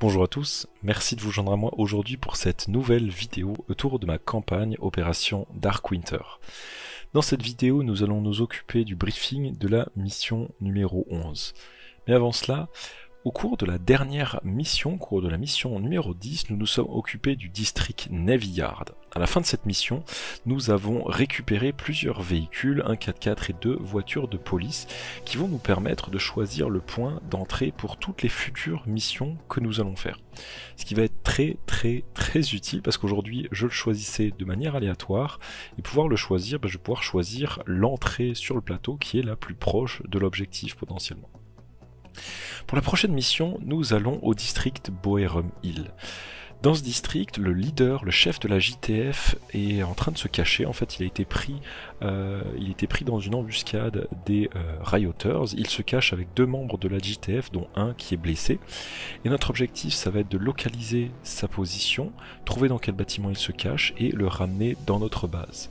Bonjour à tous, merci de vous joindre à moi aujourd'hui pour cette nouvelle vidéo autour de ma campagne Opération Dark Winter. Dans cette vidéo, nous allons nous occuper du briefing de la mission numéro 11. Mais avant cela, au cours de la dernière mission, au cours de la mission numéro 10, nous nous sommes occupés du district Navy Yard. À la fin de cette mission, nous avons récupéré plusieurs véhicules, un 4x4 et deux voitures de police, qui vont nous permettre de choisir le point d'entrée pour toutes les futures missions que nous allons faire. Ce qui va être très utile parce qu'aujourd'hui je le choisissais de manière aléatoire et pouvoir le choisir, je vais pouvoir choisir l'entrée sur le plateau qui est la plus proche de l'objectif potentiellement. Pour la prochaine mission, nous allons au district Boerum Hill. Dans ce district, le leader, le chef de la JTF est en train de se cacher. En fait, il a été pris dans une embuscade des rioters. Il se cache avec deux membres de la JTF, dont un qui est blessé. Et notre objectif, ça va être de localiser sa position, trouver dans quel bâtiment il se cache et le ramener dans notre base.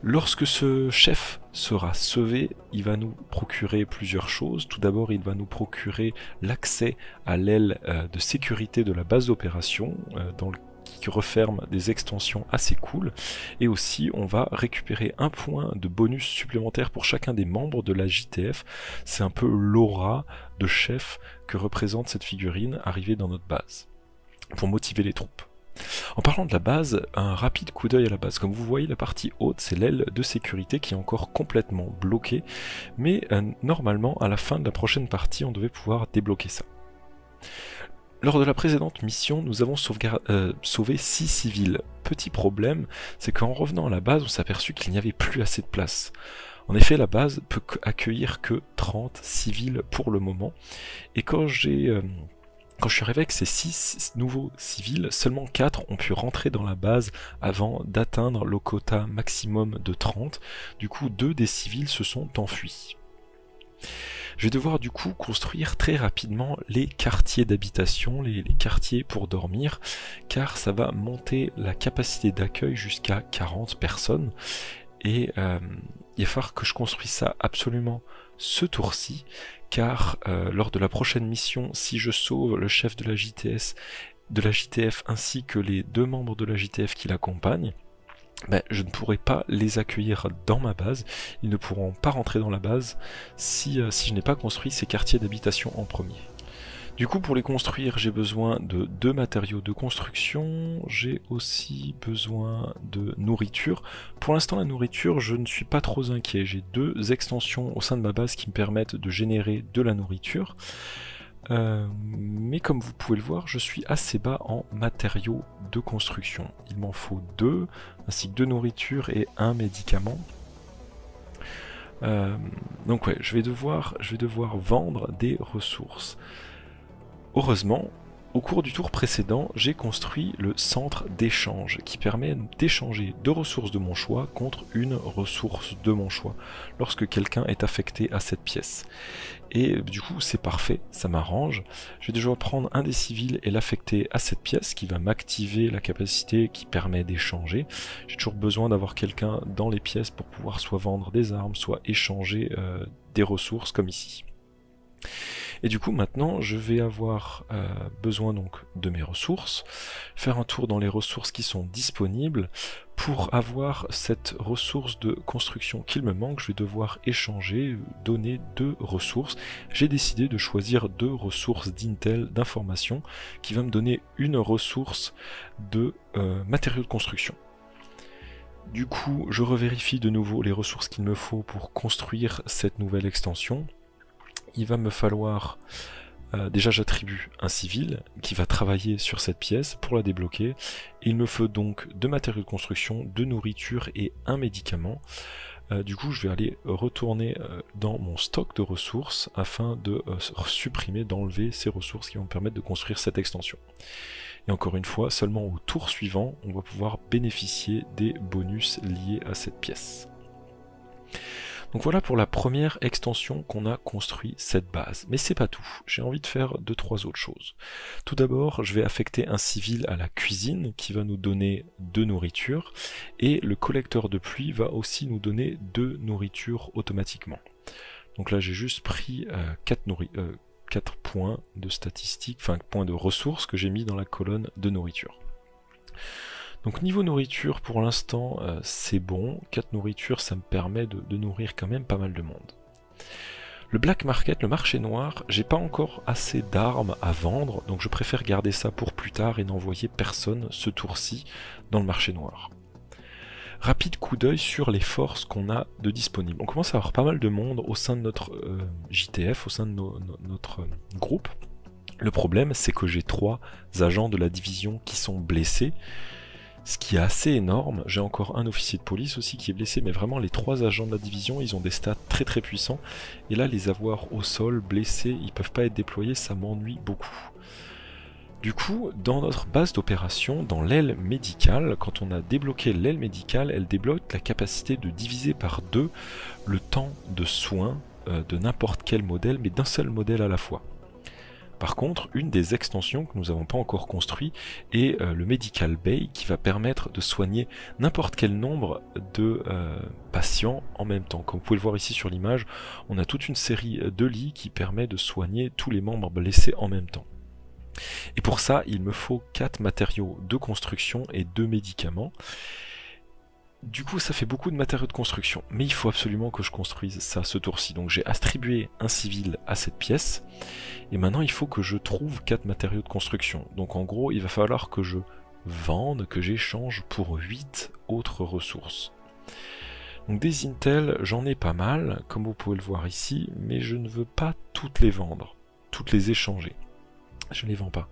Lorsque ce chef sera sauvé, il va nous procurer plusieurs choses. Tout d'abord, il va nous procurer l'accès à l'aile de sécurité de la base d'opération, qui referme des extensions assez cool. Et aussi, on va récupérer un point de bonus supplémentaire pour chacun des membres de la JTF. C'est un peu l'aura de chef que représente cette figurine arrivée dans notre base, pour motiver les troupes. En parlant de la base, un rapide coup d'œil à la base. Comme vous voyez, la partie haute, c'est l'aile de sécurité qui est encore complètement bloquée, mais normalement, à la fin de la prochaine partie, on devait pouvoir débloquer ça. Lors de la précédente mission, nous avons sauvé 6 civils. Petit problème, c'est qu'en revenant à la base, on s'est aperçu qu'il n'y avait plus assez de place. En effet, la base peut accueillir que 30 civils pour le moment, et quand je suis arrivé avec ces 6 nouveaux civils, seulement 4 ont pu rentrer dans la base avant d'atteindre le quota maximum de 30. Du coup, 2 des civils se sont enfuis. Je vais devoir du coup construire très rapidement les quartiers d'habitation, les quartiers pour dormir, car ça va monter la capacité d'accueil jusqu'à 40 personnes. Et il va falloir que je construise ça absolument ce tour-ci, car lors de la prochaine mission, si je sauve le chef de la JTF ainsi que les 2 membres de la JTF qui l'accompagnent, je ne pourrai pas les accueillir dans ma base. Ils ne pourront pas rentrer dans la base si je n'ai pas construit ces quartiers d'habitation en premier. Du coup, pour les construire, j'ai besoin de 2 matériaux de construction, j'ai aussi besoin de nourriture. Pour l'instant, la nourriture, je ne suis pas trop inquiet. J'ai 2 extensions au sein de ma base qui me permettent de générer de la nourriture. Mais comme vous pouvez le voir, je suis assez bas en matériaux de construction. Il m'en faut 2, ainsi que 2 nourritures et 1 médicament. Donc ouais, je vais devoir vendre des ressources. Heureusement, au cours du tour précédent, j'ai construit le centre d'échange qui permet d'échanger 2 ressources de mon choix contre une ressource de mon choix lorsque quelqu'un est affecté à cette pièce. Et du coup, c'est parfait, ça m'arrange. Je vais déjà prendre un des civils et l'affecter à cette pièce qui va m'activer la capacité qui permet d'échanger. J'ai toujours besoin d'avoir quelqu'un dans les pièces pour pouvoir soit vendre des armes, soit échanger des ressources comme ici. Et du coup maintenant je vais avoir besoin donc de mes ressources, faire un tour dans les ressources qui sont disponibles. Pour avoir cette ressource de construction qu'il me manque, je vais devoir échanger, donner 2 ressources. J'ai décidé de choisir 2 ressources d'intel, d'information, qui va me donner une ressource de matériaux de construction. Du coup je revérifie de nouveau les ressources qu'il me faut pour construire cette nouvelle extension. Il va me falloir, déjà j'attribue un civil qui va travailler sur cette pièce pour la débloquer. Il me faut donc 2 matériaux de construction, 2 nourritures et 1 médicament. Du coup je vais aller retourner dans mon stock de ressources afin de supprimer, d'enlever ces ressources qui vont me permettre de construire cette extension. Et encore une fois, seulement au tour suivant, on va pouvoir bénéficier des bonus liés à cette pièce. Donc voilà pour la première extension qu'on a construit cette base. Mais c'est pas tout, j'ai envie de faire 2-3 autres choses. Tout d'abord, je vais affecter un civil à la cuisine qui va nous donner 2 nourritures, et le collecteur de pluie va aussi nous donner 2 nourritures automatiquement. Donc là j'ai juste pris 4 4 points de statistiques, enfin points de ressources que j'ai mis dans la colonne de nourriture. Donc niveau nourriture, pour l'instant, c'est bon. 4 nourritures, ça me permet de nourrir quand même pas mal de monde. Le black market, le marché noir, j'ai pas encore assez d'armes à vendre, donc je préfère garder ça pour plus tard et n'envoyer personne ce tour-ci dans le marché noir. Rapide coup d'œil sur les forces qu'on a de disponibles. On commence à avoir pas mal de monde au sein de notre JTF, au sein de notre groupe. Le problème, c'est que j'ai 3 agents de la division qui sont blessés, ce qui est assez énorme. J'ai encore un officier de police aussi qui est blessé, mais vraiment les 3 agents de la division, ils ont des stats très très puissants. Et là, les avoir au sol, blessés, ils peuvent pas être déployés, ça m'ennuie beaucoup. Du coup, dans notre base d'opération, dans l'aile médicale, quand on a débloqué l'aile médicale, elle débloque la capacité de diviser par 2 le temps de soins de n'importe quel modèle, mais d'un seul modèle à la fois. Par contre, une des extensions que nous n'avons pas encore construit est le Medical Bay qui va permettre de soigner n'importe quel nombre de patients en même temps. Comme vous pouvez le voir ici sur l'image, on a toute une série de lits qui permet de soigner tous les membres blessés en même temps. Et pour ça, il me faut 4 matériaux de construction et 2 médicaments. Du coup, ça fait beaucoup de matériaux de construction, mais il faut absolument que je construise ça ce tour-ci. Donc j'ai attribué un civil à cette pièce, et maintenant il faut que je trouve 4 matériaux de construction. Donc en gros, il va falloir que je vende, que j'échange pour 8 autres ressources. Donc des Intel, j'en ai pas mal, comme vous pouvez le voir ici, mais je ne veux pas toutes les vendre, toutes les échanger. Je ne les vends pas.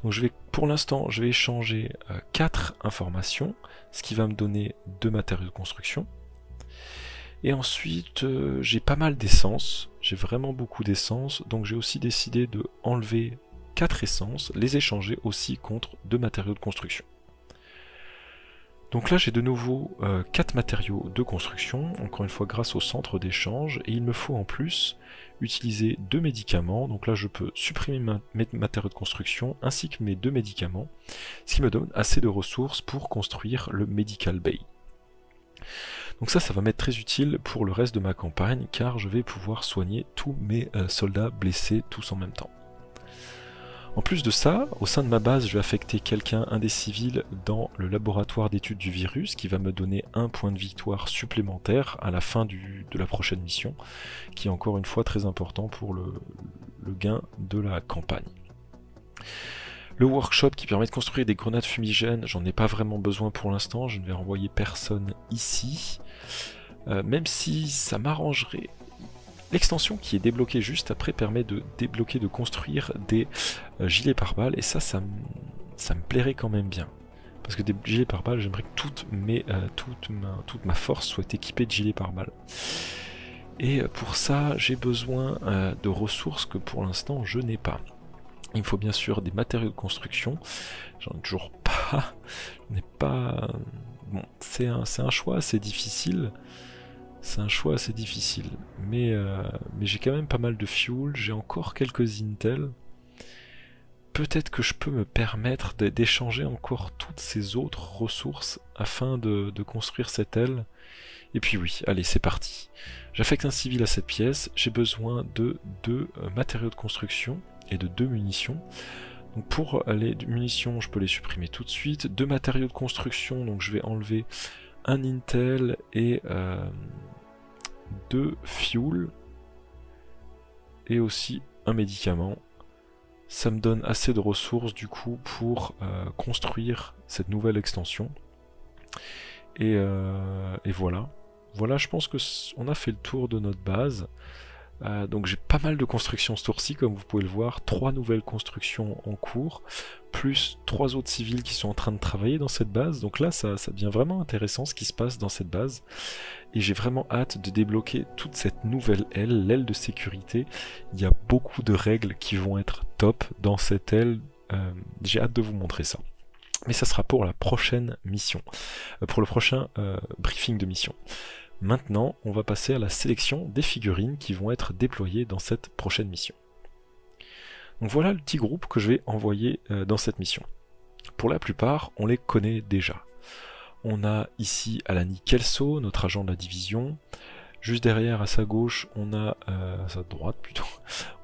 Donc pour l'instant, je vais échanger 4 informations, ce qui va me donner 2 matériaux de construction. Et ensuite, j'ai pas mal d'essence, j'ai vraiment beaucoup d'essence, donc j'ai aussi décidé de enlever 4 essences, les échanger aussi contre 2 matériaux de construction. Donc là j'ai de nouveau 4 matériaux de construction, encore une fois grâce au centre d'échange, et il me faut en plus utiliser 2 médicaments. Donc là je peux supprimer mes matériaux de construction ainsi que mes 2 médicaments, ce qui me donne assez de ressources pour construire le Medical Bay. Donc ça va m'être très utile pour le reste de ma campagne, car je vais pouvoir soigner tous mes soldats blessés tous en même temps. En plus de ça, au sein de ma base, je vais affecter un des civils dans le laboratoire d'études du virus, qui va me donner un point de victoire supplémentaire à la fin de la prochaine mission, qui est encore une fois très important pour le gain de la campagne. Le workshop qui permet de construire des grenades fumigènes, j'en ai pas vraiment besoin pour l'instant, je ne vais renvoyer personne ici, même si ça m'arrangerait. L'extension qui est débloquée juste après permet de construire des gilets pare-balles, et ça me plairait quand même bien. Parce que des gilets pare-balles, j'aimerais que toute ma force soit équipée de gilets pare-balles. Et pour ça, j'ai besoin de ressources que pour l'instant je n'ai pas. Il me faut bien sûr des matériaux de construction, j'en ai toujours pas, Bon, c'est un choix assez difficile. C'est un choix assez difficile, mais j'ai quand même pas mal de fuel, j'ai encore quelques Intel. Peut-être que je peux me permettre d'échanger encore toutes ces autres ressources afin de construire cette aile. Et puis oui, allez, c'est parti. J'affecte un civil à cette pièce, j'ai besoin de 2 matériaux de construction et de 2 munitions. Donc pour les munitions, je peux les supprimer tout de suite. 2 matériaux de construction, donc je vais enlever un Intel et 2 fuel et aussi un médicament. Ça me donne assez de ressources du coup pour construire cette nouvelle extension. Et voilà. Voilà, je pense qu'on a fait le tour de notre base. Donc j'ai pas mal de constructions ce tour-ci, comme vous pouvez le voir, 3 nouvelles constructions en cours, plus 3 autres civils qui sont en train de travailler dans cette base. Donc là, ça devient vraiment intéressant ce qui se passe dans cette base. Et j'ai vraiment hâte de débloquer toute cette nouvelle aile, l'aile de sécurité. Il y a beaucoup de règles qui vont être top dans cette aile. J'ai hâte de vous montrer ça. Mais ça sera pour la prochaine mission, pour le prochain briefing de mission. Maintenant, on va passer à la sélection des figurines qui vont être déployées dans cette prochaine mission. Donc voilà le petit groupe que je vais envoyer dans cette mission. Pour la plupart, on les connaît déjà. On a ici Alani Kelso, notre agent de la division, Juste derrière, à sa gauche, on a, à sa droite plutôt,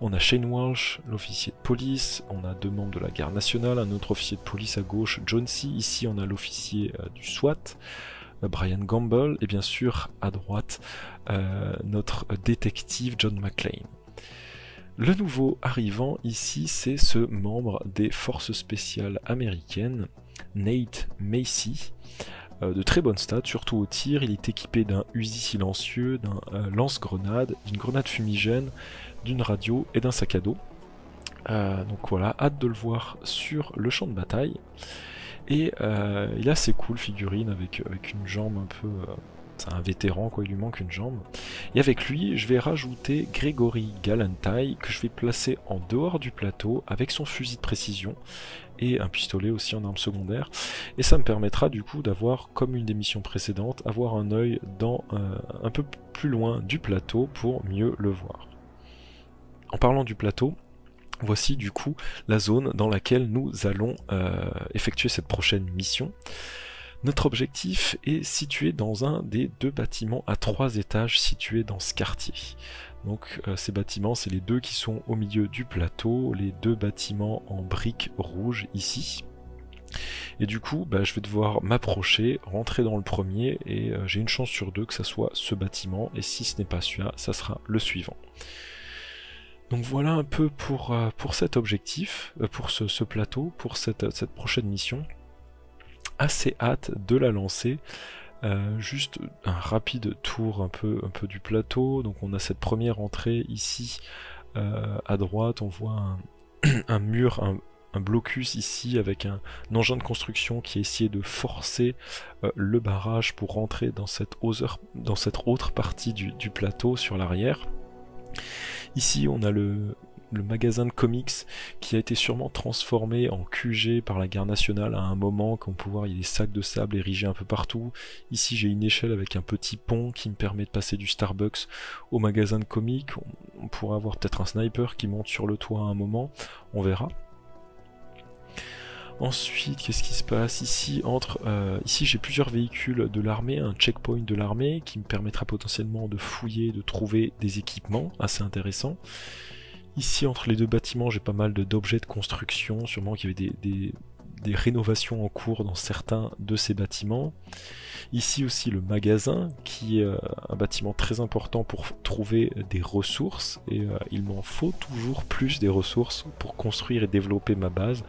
on a Shane Walsh, l'officier de police, on a 2 membres de la garde nationale, un autre officier de police à gauche, John C. Ici, on a l'officier du SWAT, Brian Gamble, et bien sûr, à droite, notre détective John McClane. Le nouveau arrivant ici, c'est ce membre des forces spéciales américaines, Nate Macy, de très bonnes stats, surtout au tir. Il est équipé d'un Uzi silencieux, d'un lance-grenade, d'une grenade fumigène, d'une radio et d'un sac à dos. Donc voilà, hâte de le voir sur le champ de bataille. Et il est assez cool, figurine, avec une jambe un peu... c'est un vétéran, quoi, il lui manque une jambe. Et avec lui, je vais rajouter Gregory Galantai, que je vais placer en dehors du plateau, avec son fusil de précision, et un pistolet aussi en arme secondaire. Et ça me permettra du coup d'avoir, comme une des missions précédentes, avoir un œil dans un peu plus loin du plateau pour mieux le voir. En parlant du plateau, voici du coup la zone dans laquelle nous allons effectuer cette prochaine mission. Notre objectif est situé dans un des 2 bâtiments à 3 étages situés dans ce quartier. Donc ces bâtiments, c'est les 2 qui sont au milieu du plateau, les 2 bâtiments en briques rouges ici. Et du coup, je vais devoir m'approcher, rentrer dans le premier, et j'ai une chance sur 2 que ça soit ce bâtiment, et si ce n'est pas celui-là, ça sera le suivant. Donc voilà un peu pour cet objectif, pour ce plateau, pour cette prochaine mission. Assez hâte de la lancer. Juste un rapide tour un peu du plateau. Donc on a cette première entrée ici à droite, on voit un mur, un blocus ici avec un engin de construction qui a essayé de forcer le barrage pour rentrer dans cette autre partie du plateau sur l'arrière. Ici on a le magasin de comics qui a été sûrement transformé en QG par la garde nationale à un moment. Comme on peut voir, il y a des sacs de sable érigés un peu partout. Ici j'ai une échelle avec un petit pont qui me permet de passer du Starbucks au magasin de comics. On pourrait avoir peut-être un sniper qui monte sur le toit à un moment, on verra. Ensuite, qu'est-ce qui se passe ici? Ici j'ai plusieurs véhicules de l'armée, un checkpoint de l'armée qui me permettra potentiellement de fouiller, de trouver des équipements assez intéressants. Ici, entre les 2 bâtiments, j'ai pas mal d'objets de construction, sûrement qu'il y avait des rénovations en cours dans certains de ces bâtiments. Ici aussi le magasin, qui est un bâtiment très important pour trouver des ressources, et il m'en faut toujours plus des ressources pour construire et développer ma base.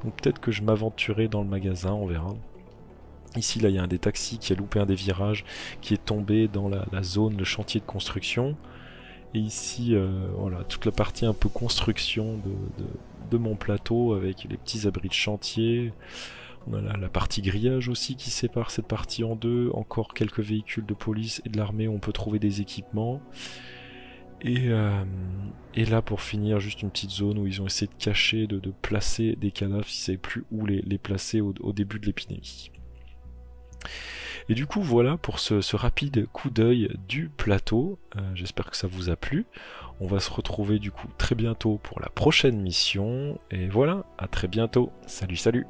Donc peut-être que je m'aventurerai dans le magasin, on verra. Ici, là, il y a un des taxis qui a loupé un des virages, qui est tombé dans la zone, le chantier de construction. Et ici, voilà, toute la partie un peu construction de mon plateau avec les petits abris de chantier. On a la partie grillage aussi qui sépare cette partie en 2. Encore quelques véhicules de police et de l'armée où on peut trouver des équipements. Et là, pour finir, juste une petite zone où ils ont essayé de cacher, de placer des cadavres, ils ne savaient plus où les placer au début de l'épidémie. Et du coup voilà pour ce rapide coup d'œil du plateau. J'espère que ça vous a plu. On va se retrouver du coup très bientôt pour la prochaine mission. Et voilà, à très bientôt. Salut, salut!